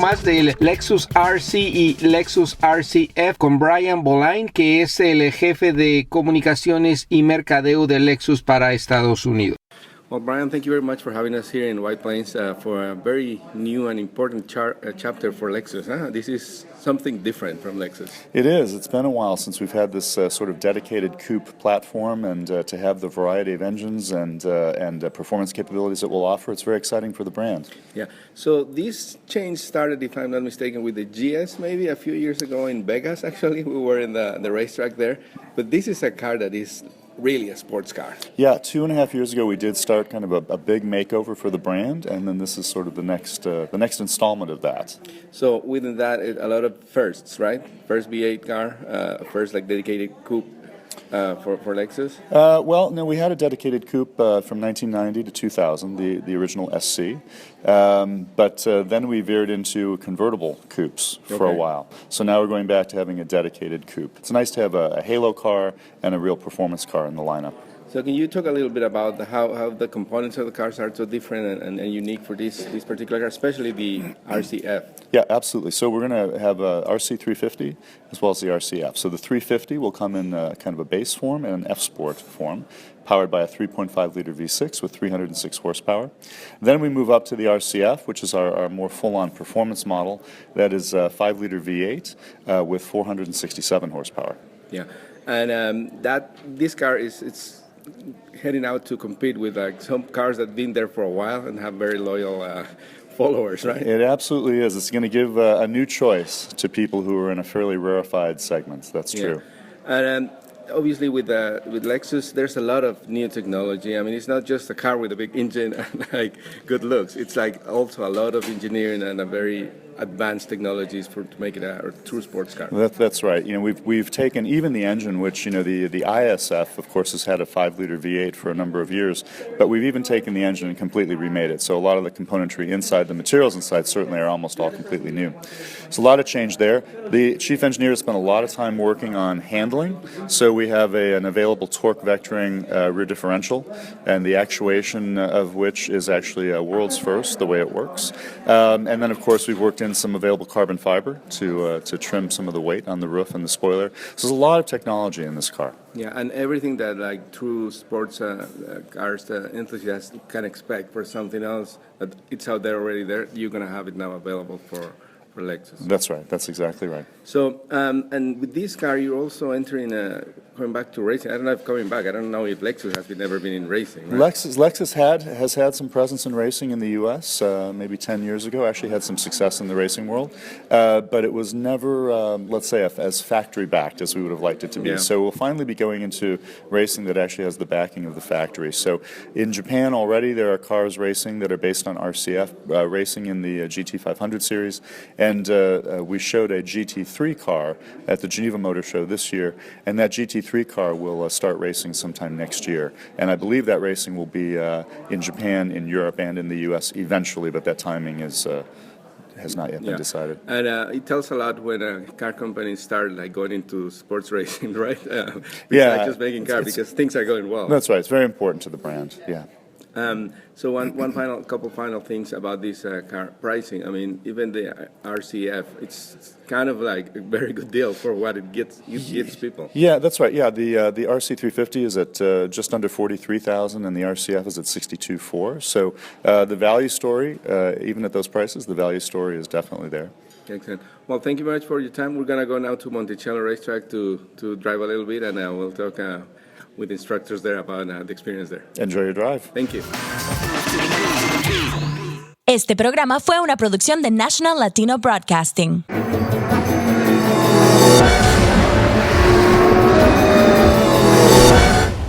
más del Lexus RC y Lexus RCF con Bolain, que es el jefe de comunicaciones y mercadeo de Lexus para Estados Unidos. Well, Brian, thank you very much for having us here in White Plains for a very new and important chapter for Lexus. This is something different from Lexus. It is. It's been a while since we've had this sort of dedicated coupe platform, and to have the variety of engines and performance capabilities it will offer, it's very exciting for the brand. Yeah. So this change started, if I'm not mistaken, with the GS maybe a few years ago in Vegas. Actually, we were in the racetrack there. But this is a car that is really a sports car. Yeah, 2.5 years ago we did start kind of a big makeover for the brand, and then this is sort of the next installment of that. So within that, a lot of firsts, right? First V8 car, first like dedicated coupe for Lexus. Well, no, we had a dedicated coupe from 1990 to 2000, the original SC, but then we veered into convertible coupes for a while. So now we're going back to having a dedicated coupe. It's nice to have a halo car and a real performance car in the lineup. So can you talk a little bit about how the components of the cars are so different and unique for this particular car, especially the RCF? Yeah, absolutely. So we're going to have a RC350 as well as the RCF. So the 350 will come in kind of a base form and an F-Sport form, powered by a 3.5-liter V6 with 306 horsepower. Then we move up to the RCF, which is our more full-on performance model. That is a 5-liter V8 with 467 horsepower. Yeah, and this car it's heading out to compete with like some cars that have been there for a while and have very loyal followers, right? It absolutely is. It's going to give a new choice to people who are in a fairly rarefied segment. That's true. And obviously with Lexus, there's a lot of new technology. I mean, it's not just a car with a big engine and like good looks. It's like also a lot of engineering and a very advanced technologies to make it a true sports car. That's right. You know, we've taken even the engine, which the ISF, of course, has had a 5-liter V8 for a number of years, but we've even taken the engine and completely remade it. So a lot of the componentry inside, the materials inside, certainly are almost all completely new. So a lot of change there. The chief engineer has spent a lot of time working on handling. So we have an available torque vectoring rear differential, and the actuation of which is actually a world's first, the way it works. And then, of course, we've worked in some available carbon fiber to trim some of the weight on the roof and the spoiler. So there's a lot of technology in this car. Yeah, and everything that like true sports cars enthusiasts can expect for something else, that it's out there already there, you're going to have it now available for Lexus. That's right. That's exactly right. So, and with this car, you're also entering going back to racing. I don't know if coming back. I don't know if Lexus has never been in racing. Right? Lexus has had some presence in racing in the U.S. Maybe 10 years ago. Actually, had some success in the racing world, but it was never, let's say, as factory backed as we would have liked it to be. Yeah. So we'll finally be going into racing that actually has the backing of the factory. So in Japan already, there are cars racing that are based on RCF racing in the GT500 series, and we showed a GT3 car at the Geneva Motor Show this year, and that GT3 car will start racing sometime next year. And I believe that racing will be in Japan, in Europe, and in the U.S. eventually, but that timing has not yet been decided. And it tells a lot when a car company start like going into sports racing, right? Not just making cars, because things are going well. That's right. It's very important to the brand. Yeah. So couple final things about this car pricing. I mean, even the RCF, it's kind of like a very good deal for what it gets people. Yeah, that's right. Yeah, the RC350 is at just under $43,000, and the RCF is at $62,400. So the value story, even at those prices, the value story is definitely there. Excellent. Well, thank you very much for your time. We're gonna go now to Monticello Racetrack to drive a little bit, and we'll talk with instructors there about the experience there. Enjoy your drive. Thank you. Este programa fue una producción de National Latino Broadcasting.